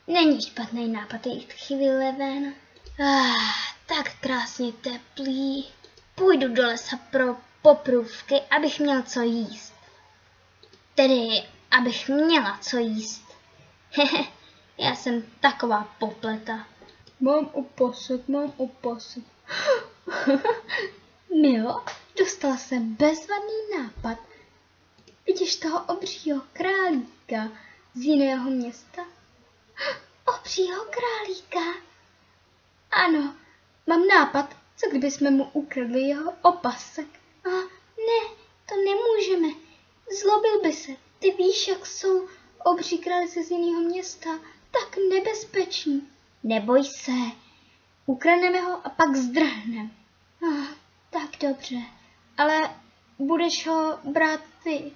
Není špatný nápad jít chvíli ven. Tak krásně teplý. Půjdu do lesa pro poprůvky, abych měl co jíst. Tedy, abych měla co jíst. Já jsem taková popleta. Mám uposud. Milo, dostala jsem bezvadný nápad. Vidíš toho obřího králíka z jiného města? Obřího králíka? Ano, mám nápad, co kdybychom mu ukradli jeho opasek. Ne, to nemůžeme. Zlobil by se. Ty víš, jak jsou obří králíci z jiného města. Tak nebezpeční. Neboj se. Ukradneme ho a pak zdrhneme. Tak dobře. Ale budeš ho brát ty.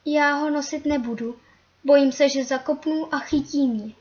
Já ho nosit nebudu. Bojím se, že zakopnu a chytí mě.